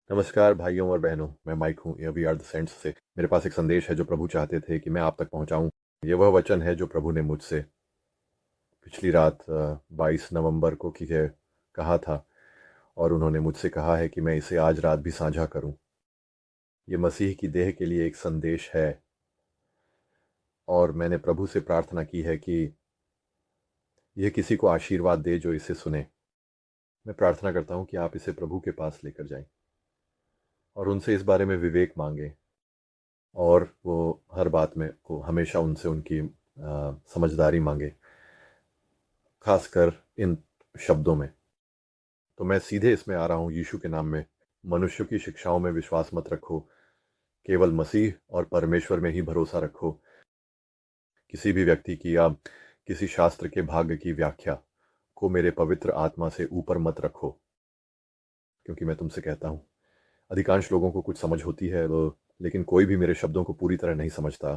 नमस्कार भाइयों और बहनों, मैं माइक हूँ। ये वी आर द सेंट्स से मेरे पास एक संदेश है जो प्रभु चाहते थे कि मैं आप तक पहुँचाऊँ। ये वह वचन है जो प्रभु ने मुझसे पिछली रात 22 नवंबर को कहा था, और उन्होंने मुझसे कहा है कि मैं इसे आज रात भी साझा करूँ। ये मसीह की देह के लिए एक संदेश है, और मैंने प्रभु से प्रार्थना की है कि यह किसी को आशीर्वाद दे जो इसे सुने। मैं प्रार्थना करता हूँ कि आप इसे प्रभु के पास लेकर जाएं और उनसे इस बारे में विवेक मांगें, और वो हर बात में को हमेशा उनसे उनकी समझदारी मांगे, खासकर इन शब्दों में। तो मैं सीधे इसमें आ रहा हूँ यीशु के नाम में। मनुष्यों की शिक्षाओं में विश्वास मत रखो, केवल मसीह और परमेश्वर में ही भरोसा रखो। किसी भी व्यक्ति की या किसी शास्त्र के भाग्य की व्याख्या को मेरे पवित्र आत्मा से ऊपर मत रखो, क्योंकि मैं तुमसे कहता हूँ अधिकांश लोगों को कुछ समझ होती है वो, लेकिन कोई भी मेरे शब्दों को पूरी तरह नहीं समझता।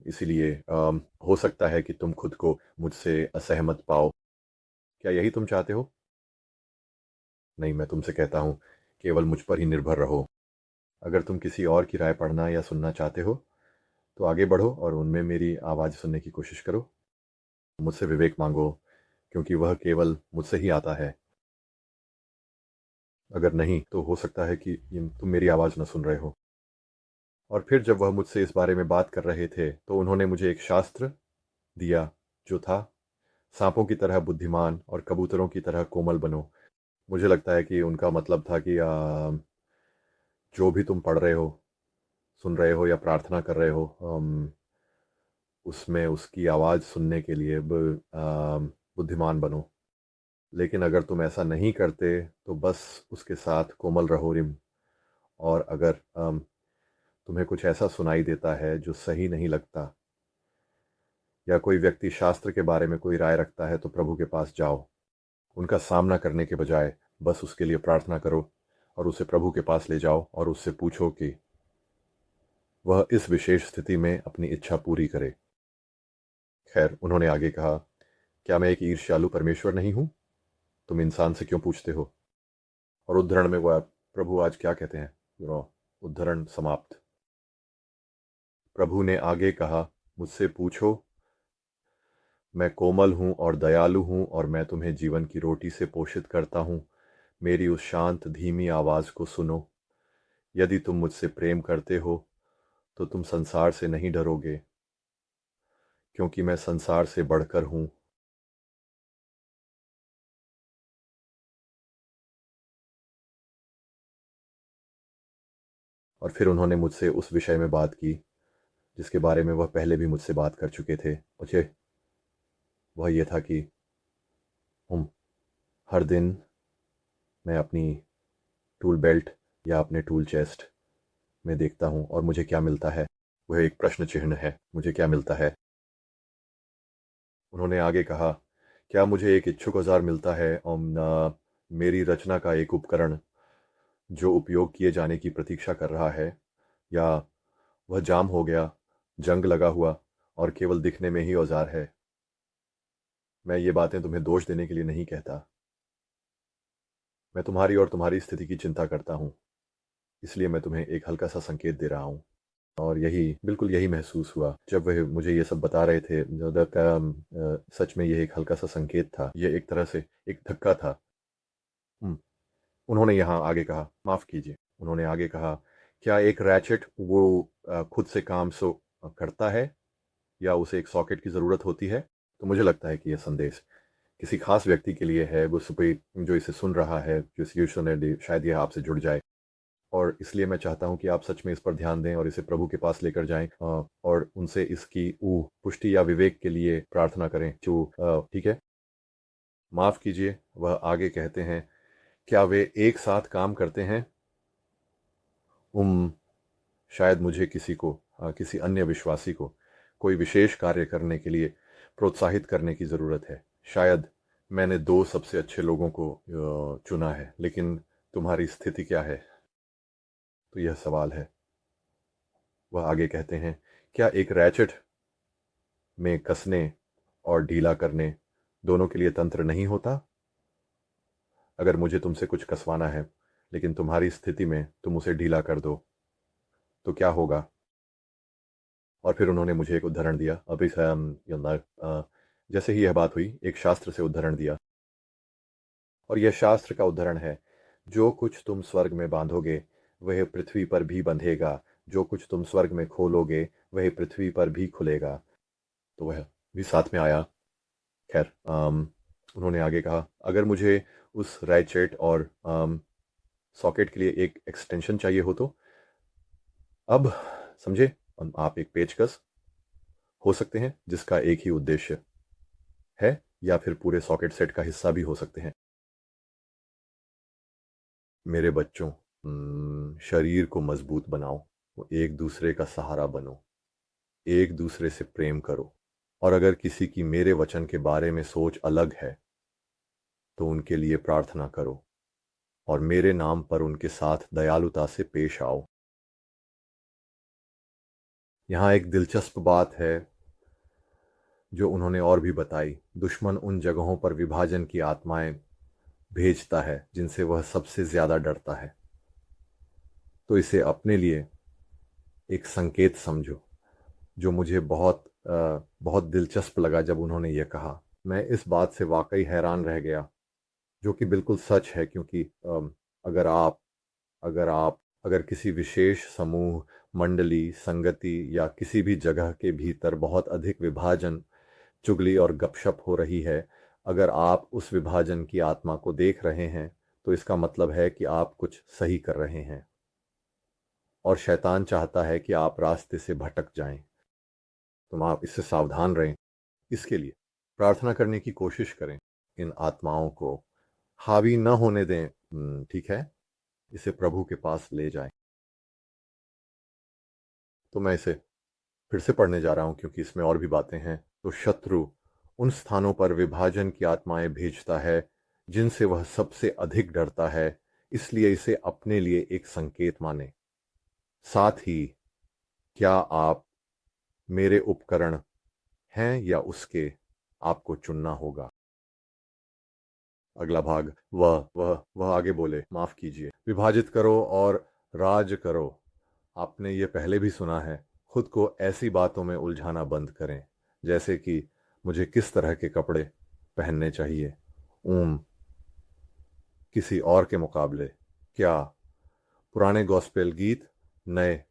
इसीलिए हो सकता है कि तुम खुद को मुझसे असहमत पाओ। क्या यही तुम चाहते हो? नहीं, मैं तुमसे कहता हूँ केवल मुझ पर ही निर्भर रहो। अगर तुम किसी और की राय पढ़ना या सुनना चाहते हो तो आगे बढ़ो और उनमें मेरी आवाज़ सुनने की कोशिश करो। मुझसे विवेक मांगो, क्योंकि वह केवल मुझसे ही आता है। अगर नहीं तो हो सकता है कि तुम मेरी आवाज़ न सुन रहे हो। और फिर जब वह मुझसे इस बारे में बात कर रहे थे तो उन्होंने मुझे एक शास्त्र दिया जो था, सांपों की तरह बुद्धिमान और कबूतरों की तरह कोमल बनो। मुझे लगता है कि उनका मतलब था कि जो भी तुम पढ़ रहे हो, सुन रहे हो या प्रार्थना कर रहे हो, उसमें उसकी आवाज़ सुनने के लिए बुद्धिमान बनो। लेकिन अगर तुम ऐसा नहीं करते तो बस उसके साथ कोमल रहो रिम। और अगर तुम्हें कुछ ऐसा सुनाई देता है जो सही नहीं लगता, या कोई व्यक्ति शास्त्र के बारे में कोई राय रखता है, तो प्रभु के पास जाओ। उनका सामना करने के बजाय बस उसके लिए प्रार्थना करो और उसे प्रभु के पास ले जाओ और उससे पूछो कि वह इस विशेष स्थिति में अपनी इच्छा पूरी करे। खैर, उन्होंने आगे कहा, क्या मैं एक ईर्ष्यालु परमेश्वर नहीं हूं? तुम इंसान से क्यों पूछते हो? और उद्धरण में वह प्रभु आज क्या कहते हैं, उद्धरण समाप्त। प्रभु ने आगे कहा, मुझसे पूछो, मैं कोमल हूँ और दयालु हूँ, और मैं तुम्हें जीवन की रोटी से पोषित करता हूँ। मेरी उस शांत धीमी आवाज़ को सुनो। यदि तुम मुझसे प्रेम करते हो तो तुम संसार से नहीं डरोगे, क्योंकि मैं संसार से बढ़कर हूँ। और फिर उन्होंने मुझसे उस विषय में बात की जिसके बारे में वह पहले भी मुझसे बात कर चुके थे मुझे। वह ये था कि हम हर दिन मैं अपनी टूल बेल्ट या अपने टूल चेस्ट में देखता हूँ और मुझे क्या मिलता है। वह एक प्रश्न चिन्ह है, मुझे क्या मिलता है। उन्होंने आगे कहा, क्या मुझे एक इच्छुक औजार मिलता है और मेरी रचना का एक उपकरण जो उपयोग किए जाने की प्रतीक्षा कर रहा है, या वह जाम हो गया, जंग लगा हुआ और केवल दिखने में ही औजार है। मैं ये बातें तुम्हें दोष देने के लिए नहीं कहता। मैं तुम्हारी और तुम्हारी स्थिति की चिंता करता हूँ, इसलिए मैं तुम्हें एक हल्का सा संकेत दे रहा हूँ। और यही, बिल्कुल यही महसूस हुआ जब वह मुझे ये सब बता रहे थे। सच में ये एक हल्का सा संकेत था, ये एक तरह से एक धक्का था। हम्म, उन्होंने यहाँ आगे कहा, माफ़ कीजिए, उन्होंने आगे कहा, क्या एक रैचेट वो खुद से काम करता है, या उसे एक सॉकेट की ज़रूरत होती है? तो मुझे लगता है कि यह संदेश किसी खास व्यक्ति के लिए है, वो सुपे जो इसे सुन रहा है, जो इसे सुने दे, शायद यह आपसे जुड़ जाए। और इसलिए मैं चाहता हूँ कि आप सच में इस पर ध्यान दें और इसे प्रभु के पास लेकर जाएं, और उनसे इसकी पुष्टि या विवेक के लिए प्रार्थना करें। जो ठीक है, माफ़ कीजिए, वह आगे कहते हैं, क्या वे एक साथ काम करते हैं? उम, शायद मुझे किसी अन्य विश्वासी को कोई विशेष कार्य करने के लिए प्रोत्साहित करने की ज़रूरत है। शायद मैंने दो सबसे अच्छे लोगों को चुना है, लेकिन तुम्हारी स्थिति क्या है? तो यह सवाल है। वह आगे कहते हैं, क्या एक रैचेट में कसने और ढीला करने दोनों के लिए तंत्र नहीं होता? अगर मुझे तुमसे कुछ कसवाना है लेकिन तुम्हारी स्थिति में तुम उसे ढीला कर दो तो क्या होगा। और फिर उन्होंने मुझे एक उदाहरण दिया। अभी जैसे ही यह बात हुई, एक शास्त्र से उदाहरण दिया, और यह शास्त्र का उदाहरण है, जो कुछ तुम स्वर्ग में बांधोगे वह पृथ्वी पर भी बंधेगा, जो कुछ तुम स्वर्ग में खोलोगे वह पृथ्वी पर भी खुलेगा। तो वह भी साथ में आया। खैर, उन्होंने आगे कहा, अगर मुझे उस रैचेट और सॉकेट के लिए एक एक्सटेंशन चाहिए हो तो अब समझे, आप एक पेचकस हो सकते हैं जिसका एक ही उद्देश्य है, या फिर पूरे सॉकेट सेट का हिस्सा भी हो सकते हैं। मेरे बच्चों, शरीर को मजबूत बनाओ, एक दूसरे का सहारा बनो, एक दूसरे से प्रेम करो, और अगर किसी की मेरे वचन के बारे में सोच अलग है तो उनके लिए प्रार्थना करो और मेरे नाम पर उनके साथ दयालुता से पेश आओ। यहाँ एक दिलचस्प बात है जो उन्होंने और भी बताई। दुश्मन उन जगहों पर विभाजन की आत्माएं भेजता है जिनसे वह सबसे ज्यादा डरता है, तो इसे अपने लिए एक संकेत समझो। जो मुझे बहुत दिलचस्प लगा जब उन्होंने ये कहा। मैं इस बात से वाकई हैरान रह गया, जो कि बिल्कुल सच है, क्योंकि अगर आप अगर आप अगर किसी विशेष समूह, मंडली, संगति या किसी भी जगह के भीतर बहुत अधिक विभाजन, चुगली और गपशप हो रही है, अगर आप उस विभाजन की आत्मा को देख रहे हैं तो इसका मतलब है कि आप कुछ सही कर रहे हैं, और शैतान चाहता है कि आप रास्ते से भटक जाएं। तो आप इससे सावधान रहें। इसके लिए प्रार्थना करने की कोशिश करें। इन आत्माओं को हावी न होने दें। ठीक है, इसे प्रभु के पास ले जाएं। तो मैं इसे फिर से पढ़ने जा रहा हूं क्योंकि इसमें और भी बातें हैं। तो शत्रु उन स्थानों पर विभाजन की आत्माएं भेजता है जिनसे वह सबसे अधिक डरता है, इसलिए इसे अपने लिए एक संकेत माने। साथ ही, क्या आप मेरे उपकरण हैं या उसके, आपको चुनना होगा। अगला भाग, वह आगे बोले, माफ कीजिए, विभाजित करो और राज करो। आपने ये पहले भी सुना है। खुद को ऐसी बातों में उलझाना बंद करें, जैसे कि मुझे किस तरह के कपड़े पहनने चाहिए, किसी और के मुकाबले। क्या पुराने गॉस्पेल गीत नए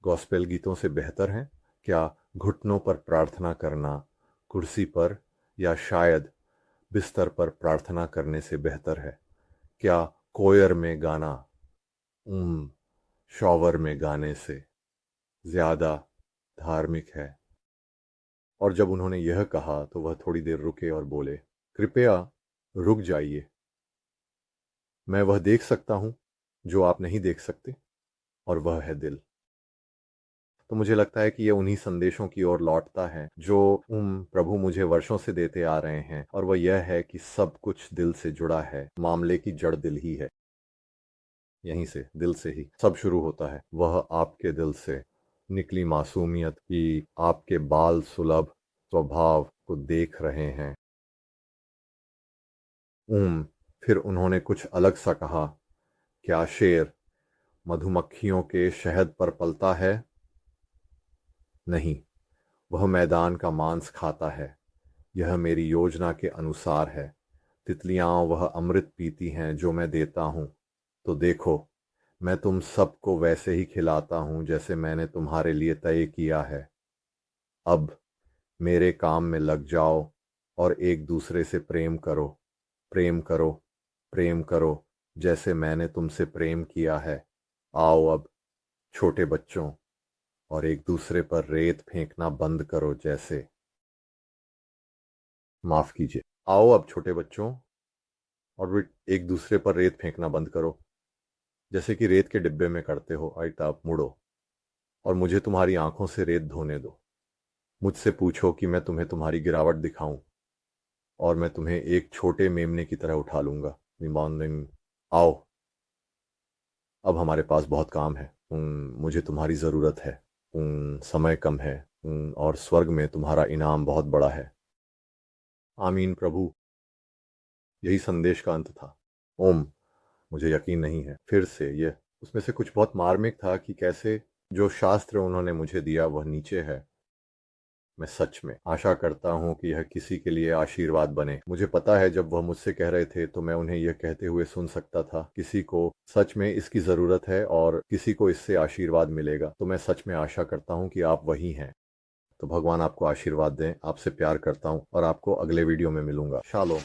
गॉस्पेल गीतों से बेहतर हैं? क्या घुटनों पर प्रार्थना करना कुर्सी पर या शायद बिस्तर पर प्रार्थना करने से बेहतर है? क्या कोयर में गाना शॉवर में गाने से ज्यादा धार्मिक है? और जब उन्होंने यह कहा तो वह थोड़ी देर रुके और बोले, कृपया रुक जाइए। मैं वह देख सकता हूं जो आप नहीं देख सकते, और वह है दिल। तो मुझे लगता है कि ये उन्हीं संदेशों की ओर लौटता है जो प्रभु मुझे वर्षों से देते आ रहे हैं, और वह यह है कि सब कुछ दिल से जुड़ा है। मामले की जड़ दिल ही है। यहीं से, दिल से ही सब शुरू होता है। वह आपके दिल से निकली मासूमियत की आपके बाल सुलभ स्वभाव को देख रहे हैं। फिर उन्होंने कुछ अलग सा कहा, क्या शेर मधुमक्खियों के शहद पर पलता है? नहीं, वह मैदान का मांस खाता है। यह मेरी योजना के अनुसार है। तितलियां वह अमृत पीती हैं जो मैं देता हूं। तो देखो, मैं तुम सबको वैसे ही खिलाता हूं जैसे मैंने तुम्हारे लिए तय किया है। अब मेरे काम में लग जाओ और एक दूसरे से प्रेम करो, प्रेम करो, प्रेम करो, जैसे मैंने तुमसे प्रेम किया है। आओ अब, छोटे बच्चों, और एक दूसरे पर रेत फेंकना बंद करो। जैसे, माफ कीजिए, आओ अब छोटे बच्चों, और वे एक दूसरे पर रेत फेंकना बंद करो, जैसे कि रेत के डिब्बे में करते हो। आइताब मुड़ो और मुझे तुम्हारी आंखों से रेत धोने दो। मुझसे पूछो कि मैं तुम्हें तुम्हारी गिरावट दिखाऊं, और मैं तुम्हें एक छोटे मेमने की तरह उठा लूंगा। मॉर्निंग, आओ, अब हमारे पास बहुत काम है। मुझे तुम्हारी ज़रूरत है। समय कम है। और स्वर्ग में तुम्हारा इनाम बहुत बड़ा है। आमीन प्रभु। यही संदेश का अंत था। ओम। मुझे यकीन नहीं है। फिर से ये उसमें से कुछ बहुत मार्मिक था कि कैसे जो शास्त्र उन्होंने मुझे दिया वह नीचे है। मैं सच में आशा करता हूँ कि यह किसी के लिए आशीर्वाद बने। मुझे पता है जब वह मुझसे कह रहे थे तो मैं उन्हें यह कहते हुए सुन सकता था, किसी को सच में इसकी ज़रूरत है और किसी को इससे आशीर्वाद मिलेगा। तो मैं सच में आशा करता हूँ कि आप वही हैं। तो भगवान आपको आशीर्वाद दें। आपसे प्यार करता हूँ और आपको अगले वीडियो में मिलूंगा। शालोम।